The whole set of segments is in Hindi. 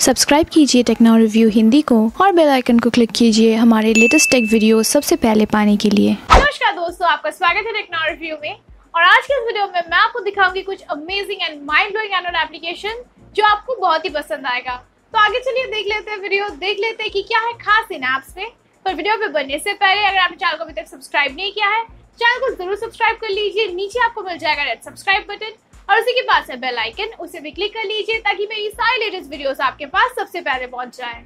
सब्सक्राइब कीजिए टेक्नो रिव्यू हिंदी को और बेल आइकन को क्लिक कीजिए हमारे लेटेस्ट टेक वीडियो सबसे पहले पाने के लिए। नमस्कार दोस्तों, आपका स्वागत है टेक्नो रिव्यू में। और आज के इस वीडियो में मैं आपको दिखाऊंगी कुछ amazing and mind blowing Android application जो आपको बहुत ही पसंद आएगा। तो आगे चलिए देख लेते हैं वीडियो, देख लेते हैं कि क्या है खास इन ऐप्स में। पर वीडियो पे बनने से पहले अगर आपने चैनल को अभी तक सब्सक्राइब नहीं किया है, चैनल को जरूर सब्सक्राइब कर लीजिए। नीचे आपको मिल जाएगा रेड सब्सक्राइब बटन और उसी के पास है बेल आइकन, उसे भी क्लिक कर लीजिए ताकि मेरी सारी लेटेस्ट वीडियोस आपके पास सबसे पहले पहुंच जाए।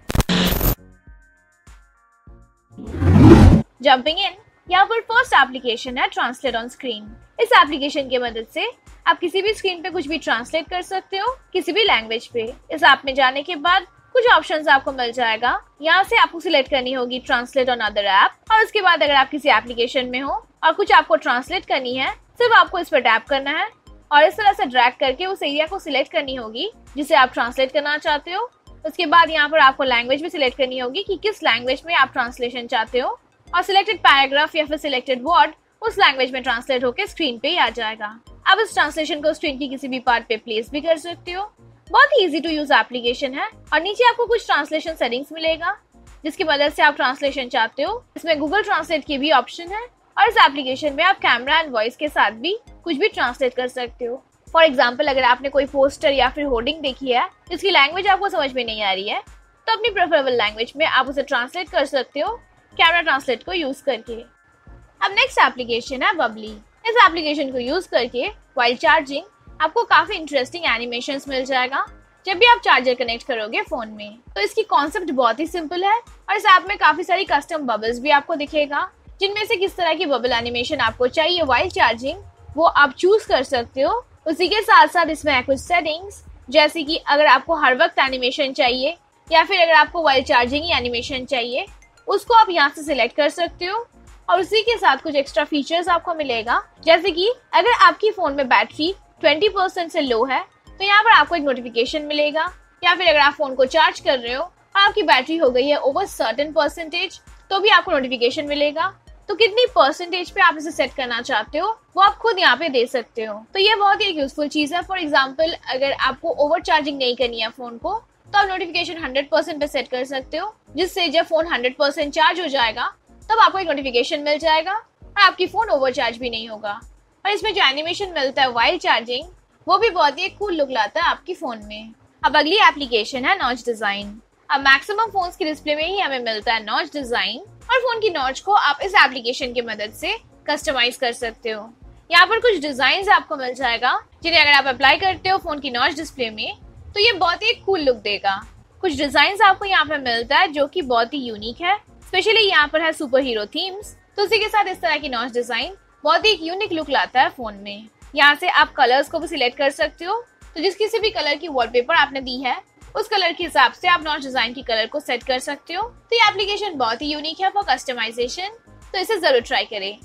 जंपिंग इन, यहाँ पर फर्स्ट एप्लीकेशन है ट्रांसलेट ऑन स्क्रीन। इस एप्लीकेशन की मदद से आप किसी भी स्क्रीन पे कुछ भी ट्रांसलेट कर सकते हो, किसी भी लैंग्वेज पे। इस ऐप में जाने के बाद कुछ ऑप्शंस आपको मिल जाएगा। यहाँ से आपको सिलेक्ट करनी होगी ट्रांसलेट ऑन अदर ऐप, और उसके बाद अगर आप किसी एप्लीकेशन में हो और कुछ आपको ट्रांसलेट करनी है, सिर्फ आपको इस पर टैप करना है और इस तरह से ड्रैग करके उस एरिया को सिलेक्ट करनी होगी जिसे आप ट्रांसलेट करना चाहते हो। उसके बाद यहाँ पर आपको लैंग्वेज भी सिलेक्ट करनी होगी कि किस लैंग्वेज में आप ट्रांसलेशन चाहते हो, और सिलेक्टेड पैराग्राफ या फिर सिलेक्टेड वर्ड उस लैंग्वेज में ट्रांसलेट होकर स्क्रीन पे ही आ जाएगा। आप इस ट्रांसलेशन को स्क्रीन की किसी भी पार्ट पे प्लेस भी कर सकते हो। बहुत ही इजी टू यूज एप्लीकेशन है। और नीचे आपको कुछ ट्रांसलेशन सेटिंग्स मिलेगा जिसकी मदद से आप ट्रांसलेशन चाहते हो। इसमें गूगल ट्रांसलेट की भी ऑप्शन है, और इस एप्लीकेशन में आप कैमरा एंड वॉइस के साथ भी कुछ भी ट्रांसलेट कर सकते हो। फॉर एग्जाम्पल, अगर आपने कोई पोस्टर या फिर होर्डिंग देखी है जिसकी लैंग्वेज आपको समझ में नहीं आ रही है, तो अपनी प्रेफरेबल लैंग्वेज में आप उसे ट्रांसलेट कर सकते हो कैमरा ट्रांसलेट को यूज करके। अब नेक्स्ट एप्लीकेशन है बबली। इस एप्लीकेशन को यूज करके व्हाइल चार्जिंग आपको काफी इंटरेस्टिंग एनिमेशंस मिल जाएगा जब भी आप चार्जर कनेक्ट करोगे फोन में। तो इसकी कॉन्सेप्ट बहुत ही सिंपल है, और इस ऐप में काफी सारी कस्टम बबल्स भी आपको दिखेगा, जिनमें से किस तरह की बबल एनिमेशन आपको चाहिए व्हाइल चार्जिंग वो आप चूज कर सकते हो। उसी के साथ साथ इसमें है कुछ सेटिंग्स, जैसे कि अगर आपको हर वक्त एनिमेशन चाहिए या फिर अगर आपको व्हाइल चार्जिंग ही एनिमेशन चाहिए, उसको आप यहाँ से सिलेक्ट कर सकते हो। और उसी के साथ कुछ एक्स्ट्रा फीचर्स आपको मिलेगा, जैसे कि अगर आपकी फोन में बैटरी 20% से लो है तो यहाँ पर आपको एक नोटिफिकेशन मिलेगा, या फिर अगर आप फोन को चार्ज कर रहे हो और आपकी बैटरी हो गई है ओवर सर्टेन परसेंटेज तो भी आपको नोटिफिकेशन मिलेगा। तो कितनी परसेंटेज पे आप इसे सेट करना चाहते हो वो आप खुद यहाँ पे दे सकते हो। तो ये बहुत ही एक यूजफुल चीज है। फॉर एग्जाम्पल, अगर आपको ओवर चार्जिंग नहीं करनी है फोन को, तो आप नोटिफिकेशन 100% पे सेट कर सकते हो, जिससे जब फोन 100% चार्ज हो जाएगा तब आपको एक नोटिफिकेशन मिल जाएगा और आपकी फोन ओवर चार्ज भी नहीं होगा। और इसमें जो एनिमेशन मिलता है व्हाइल चार्जिंग, वो भी बहुत ही कूल लुक लाता है आपकी फोन में। अब अगली एप्लीकेशन है नॉच डिजाइन। अब मैक्सिमम फोन्स की डिस्प्ले में ही हमें मिलता है नॉच डिजाइन, और फोन की नॉच को आप इस एप्लीकेशन की मदद से कस्टमाइज कर सकते हो। यहाँ पर कुछ डिजाइन आपको मिल जाएगा जिन्हें अगर आप अप्लाई करते हो फोन की नॉच डिस्प्ले में तो ये बहुत ही कूल लुक देगा। कुछ डिजाइन आपको यहाँ पे मिलता है जो कि बहुत ही यूनिक है। स्पेशली यहाँ पर है सुपर हीरो थीम्स, तो उसी के साथ इस तरह की नॉच डिजाइन बहुत ही यूनिक लुक लाता है फोन में। यहाँ से आप कलर्स को भी सिलेक्ट कर सकते हो, तो जिस किसी भी कलर की वॉलपेपर आपने दी है उस कलर के हिसाब से आप नॉच डिजाइन की कलर को सेट कर सकते हो। तो ये एप्लीकेशन बहुत ही यूनिक है फॉर कस्टमाइजेशन, तो इसे जरूर ट्राई करें।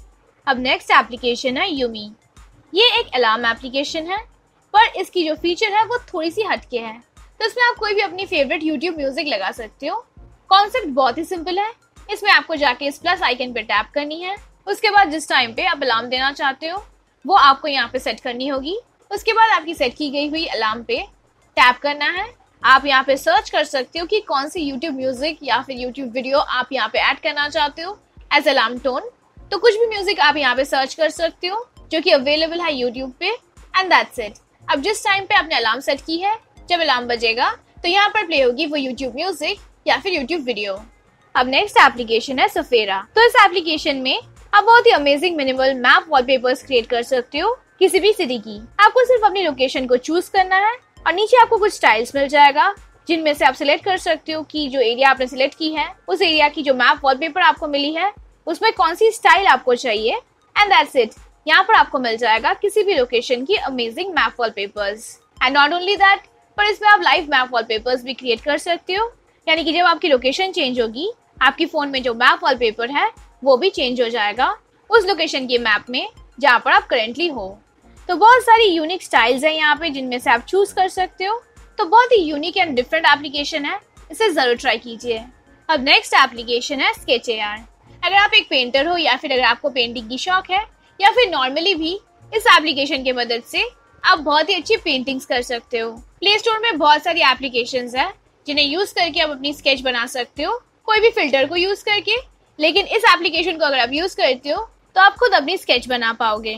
अब नेक्स्ट एप्लीकेशन है यूमी। ये एक अलार्म एप्लीकेशन है, पर इसकी जो फीचर है वो थोड़ी सी हटके है। तो इसमें आप कोई भी अपनी फेवरेट यूट्यूब म्यूजिक लगा सकते हो। कॉन्सेप्ट बहुत ही सिंपल है। इसमें आपको जाके इस प्लस आइकन पे टैप करनी है। उसके बाद जिस टाइम पे आप अलार्म देना चाहते हो वो आपको यहाँ पे सेट करनी होगी। उसके बाद आपकी सेट की गई हुई अलार्म पे टैप करना है। आप यहाँ पे सर्च कर सकते हो कि कौन सी यूट्यूब म्यूजिक या फिर यूट्यूब वीडियो आप यहाँ पे ऐड करना चाहते हो एज अलार्म टोन। तो कुछ भी म्यूजिक आप यहाँ पे सर्च कर सकते हो जो कि अवेलेबल है यूट्यूब पे, एंड दैट्स इट। अब जिस टाइम पे आपने अलार्म सेट की है, जब अलार्म बजेगा तो यहाँ पर प्ले होगी वो यूट्यूब म्यूजिक या फिर यूट्यूब वीडियो। अब नेक्स्ट एप्लीकेशन है सफेरा। तो इस एप्लीकेशन में आप बहुत ही amazing minimal map wallpapers create कर सकते हो किसी भी सिटी की। आपको सिर्फ अपनी लोकेशन को चूज करना है और नीचे आपको कुछ स्टाइल्स मिल जाएगा जिनमें से आप सिलेक्ट कर सकते हो कि जो एरिया आपने सिलेक्ट की है उस एरिया की जो मैप वॉलपेपर आपको मिली है उसमें कौन सी स्टाइल आपको चाहिए, एंड दैट्स इट। यहाँ पर आपको मिल जाएगा किसी भी लोकेशन की amazing map wallpapers. And not only that, पर इसमें आप लाइव मैप वॉलपेपर्स भी क्रिएट कर सकते हो, यानी कि जब आपकी लोकेशन चेंज होगी आपकी फोन में जो मैप वॉलपेपर है वो भी चेंज हो जाएगा उस लोकेशन के मैप में जहाँ पर आप करेंटली हो। तो बहुत सारी यूनिक स्टाइल्स हैं यहाँ पे जिनमें से आप चूज कर सकते हो। तो बहुत ही यूनिक एंड डिफरेंट एप्लीकेशन है, इसे जरूर ट्राई कीजिए। अब नेक्स्ट एप्लीकेशन है स्केच AR। अगर आप एक पेंटर हो या फिर अगर आपको पेंटिंग की शौक है या फिर नॉर्मली भी, इस एप्लीकेशन की मदद से आप बहुत ही अच्छी पेंटिंग्स कर सकते हो। प्ले स्टोर में बहुत सारी एप्लीकेशंस है जिन्हें यूज करके आप अपनी स्केच बना सकते हो कोई भी फिल्टर को यूज करके। लेकिन इस एप्लीकेशन को अगर आप यूज करते हो तो आप खुद अपनी स्केच बना पाओगे।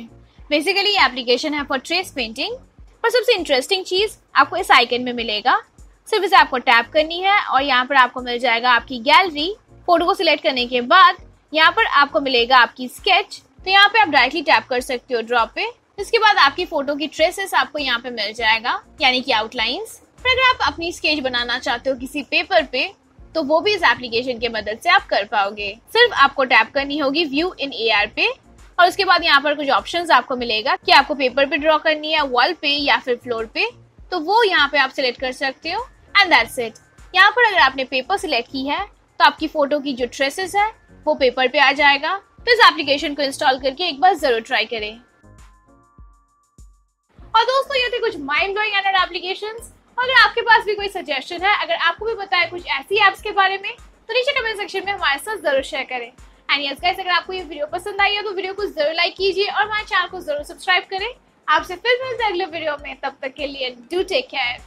बेसिकली ये एप्लीकेशन है फॉर ट्रेस पेंटिंग। और सबसे इंटरेस्टिंग चीज आपको इस आइकन में मिलेगा। सिर्फ इसे आपको टैप करनी है और यहाँ पर आपको मिल जाएगा आपकी गैलरी। फोटो को सिलेक्ट करने के बाद यहाँ पर आपको मिलेगा आपकी स्केच। तो यहाँ पे आप डायरेक्टली टैप कर सकते हो ड्रॉ पे। इसके बाद आपकी फोटो की ट्रेसेस आपको यहाँ पे मिल जाएगा, यानी कि आउटलाइंस। और अगर आप अपनी स्केच बनाना चाहते हो किसी पेपर पे तो वो भी इस एप्लीकेशन की मदद से आप कर पाओगे। सिर्फ आपको टैप करनी होगी व्यू इन AR पे और उसके बाद यहाँ पर कुछ ऑप्शंस आपको मिलेगा कि आपको पेपर पे ड्रॉ करनी है, वॉल पे या फिर फ्लोर पे। तो वो यहाँ पे आप सिलेक्ट कर सकते हो एंड दैट्स इट। यहाँ पर अगर आपने पेपर सिलेक्ट की है तो आपकी फोटो की जो ट्रेसेस है वो पेपर पे आ जाएगा। तो इस एप्लीकेशन को इंस्टॉल करके एक बार जरूर ट्राई करें। और दोस्तों ये थे कुछ माइंड ब्लोइंग एंड्रॉइड एप्लीकेशंस। अगर आपके पास भी कोई सजेशन है, अगर आपको भी पता है कुछ ऐसी ऐप्स के बारे में, तो नीचे कमेंट सेक्शन में हमारे साथ जरूर शेयर करें। एंड यस गाइस, अगर आपको ये वीडियो पसंद आई है तो वीडियो को जरूर लाइक कीजिए और हमारे चैनल को जरूर सब्सक्राइब करें। आपसे फिर मिलते हैं अगले वीडियो में, तब तक के लिए डू टेक केयर।